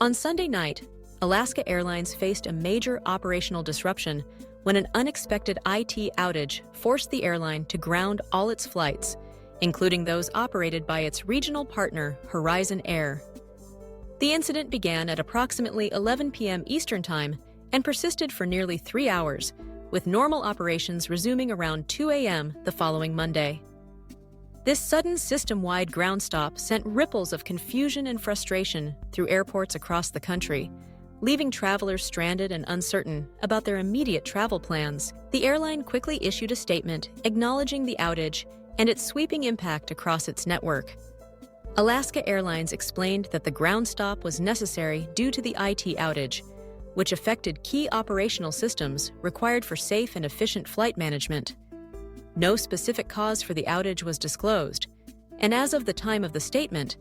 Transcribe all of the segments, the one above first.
On Sunday night, Alaska Airlines faced a major operational disruption when an unexpected IT outage forced the airline to ground all its flights, including those operated by its regional partner, Horizon Air. The incident began at approximately 11 p.m. Eastern Time and persisted for nearly 3 hours, with normal operations resuming around 2 a.m. the following Monday. This sudden system-wide ground stop sent ripples of confusion and frustration through airports across the country, leaving travelers stranded and uncertain about their immediate travel plans. The airline quickly issued a statement acknowledging the outage and its sweeping impact across its network. Alaska Airlines explained that the ground stop was necessary due to the IT outage, which affected key operational systems required for safe and efficient flight management. No specific cause for the outage was disclosed, and as of the time of the statement,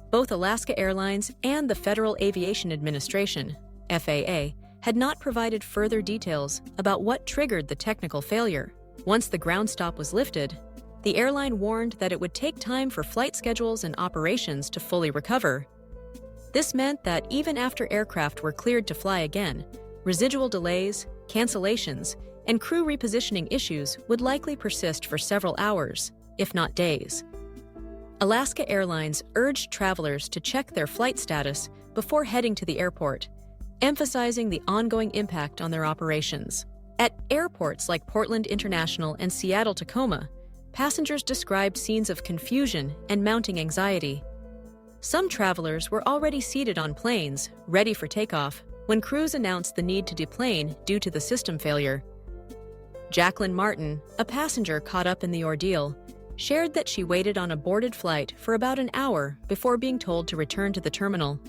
both Alaska Airlines and the Federal Aviation Administration, FAA, had not provided further details about what triggered the technical failure. Once the ground stop was lifted, the airline warned that it would take time for flight schedules and operations to fully recover. This meant that even after aircraft were cleared to fly again, residual delays, cancellations, and crew repositioning issues would likely persist for several hours, if not days. Alaska Airlines urged travelers to check their flight status before heading to the airport, emphasizing the ongoing impact on their operations. At airports like Portland International and Seattle-Tacoma, passengers described scenes of confusion and mounting anxiety. Some travelers were already seated on planes, ready for takeoff, when crews announced the need to deplane due to the system failure. Jacqueline Martin, a passenger caught up in the ordeal, shared that she waited on a boarded flight for about an hour before being told to return to the terminal.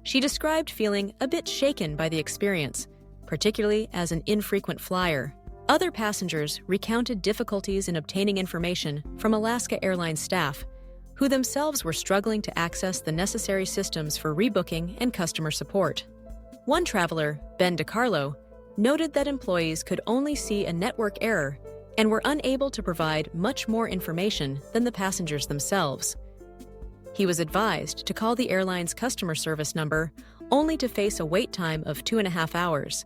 She described feeling a bit shaken by the experience, particularly as an infrequent flyer. Other passengers recounted difficulties in obtaining information from Alaska Airlines staff, who themselves were struggling to access the necessary systems for rebooking and customer support. One traveler, Ben DiCarlo, noted that employees could only see a network error and were unable to provide much more information than the passengers themselves. He was advised to call the airline's customer service number, only to face a wait time of 2.5 hours.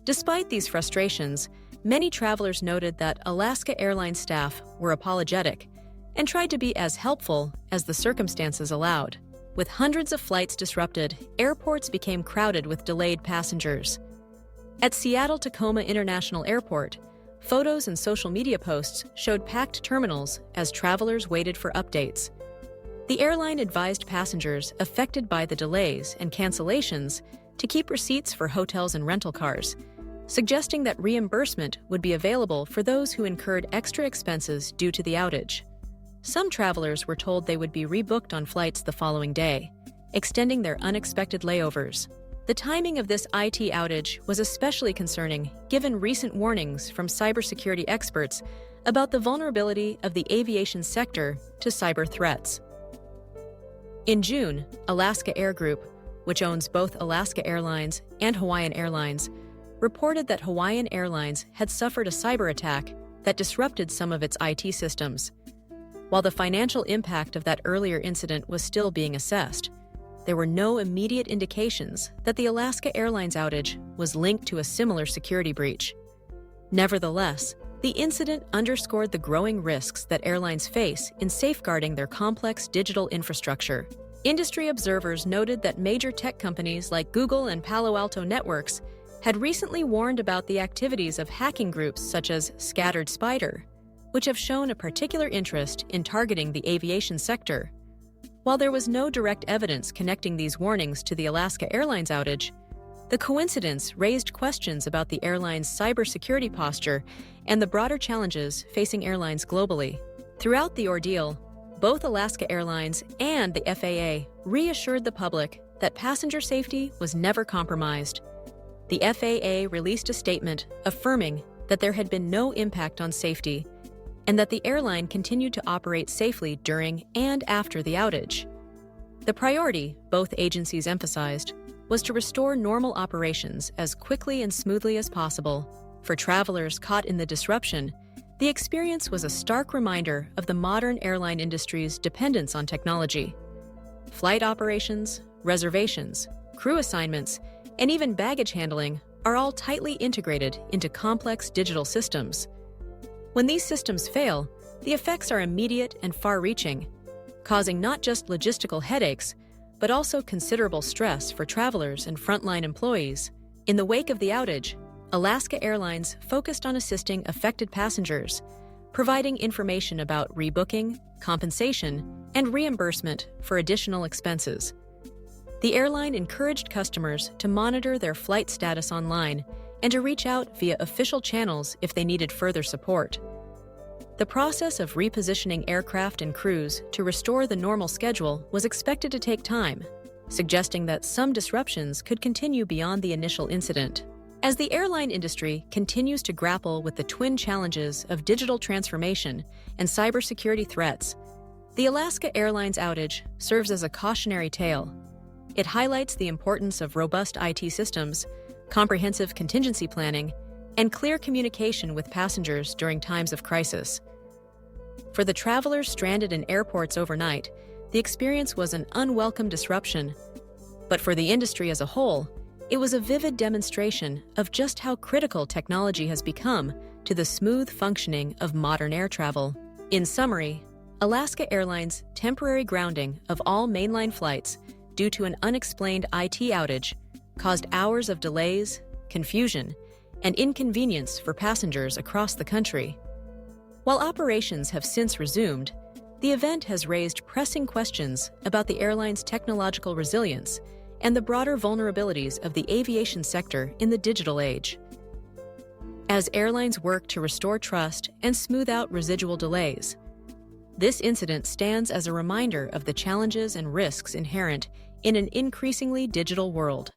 Despite these frustrations, many travelers noted that Alaska Airlines staff were apologetic and tried to be as helpful as the circumstances allowed. With hundreds of flights disrupted, airports became crowded with delayed passengers. At Seattle-Tacoma International Airport, photos and social media posts showed packed terminals as travelers waited for updates. The airline advised passengers affected by the delays and cancellations to keep receipts for hotels and rental cars, suggesting that reimbursement would be available for those who incurred extra expenses due to the outage. Some travelers were told they would be rebooked on flights the following day, extending their unexpected layovers. The timing of this IT outage was especially concerning given recent warnings from cybersecurity experts about the vulnerability of the aviation sector to cyber threats. In June, Alaska Air Group, which owns both Alaska Airlines and Hawaiian Airlines, reported that Hawaiian Airlines had suffered a cyber attack that disrupted some of its IT systems. While the financial impact of that earlier incident was still being assessed, there were no immediate indications that the Alaska Airlines outage was linked to a similar security breach. Nevertheless, the incident underscored the growing risks that airlines face in safeguarding their complex digital infrastructure. Industry observers noted that major tech companies like Google and Palo Alto Networks had recently warned about the activities of hacking groups such as Scattered Spider, which have shown a particular interest in targeting the aviation sector. While there was no direct evidence connecting these warnings to the Alaska Airlines outage, the coincidence raised questions about the airline's cybersecurity posture and the broader challenges facing airlines globally. Throughout the ordeal, both Alaska Airlines and the FAA reassured the public that passenger safety was never compromised. The FAA released a statement affirming that there had been no impact on safety and that the airline continued to operate safely during and after the outage. The priority, both agencies emphasized, was to restore normal operations as quickly and smoothly as possible. For travelers caught in the disruption, the experience was a stark reminder of the modern airline industry's dependence on technology. Flight operations, reservations, crew assignments, and even baggage handling are all tightly integrated into complex digital systems. When these systems fail, the effects are immediate and far-reaching, causing not just logistical headaches, but also considerable stress for travelers and frontline employees. In the wake of the outage, Alaska Airlines focused on assisting affected passengers, providing information about rebooking, compensation, and reimbursement for additional expenses. The airline encouraged customers to monitor their flight status online and to reach out via official channels if they needed further support. The process of repositioning aircraft and crews to restore the normal schedule was expected to take time, suggesting that some disruptions could continue beyond the initial incident. As the airline industry continues to grapple with the twin challenges of digital transformation and cybersecurity threats, the Alaska Airlines outage serves as a cautionary tale. It highlights the importance of robust IT systems, comprehensive contingency planning, and clear communication with passengers during times of crisis. For the travelers stranded in airports overnight, the experience was an unwelcome disruption. But for the industry as a whole, it was a vivid demonstration of just how critical technology has become to the smooth functioning of modern air travel. In summary, Alaska Airlines' temporary grounding of all mainline flights due to an unexplained IT outage caused hours of delays, confusion, and inconvenience for passengers across the country. While operations have since resumed, the event has raised pressing questions about the airline's technological resilience and the broader vulnerabilities of the aviation sector in the digital age. As airlines work to restore trust and smooth out residual delays, this incident stands as a reminder of the challenges and risks inherent in an increasingly digital world.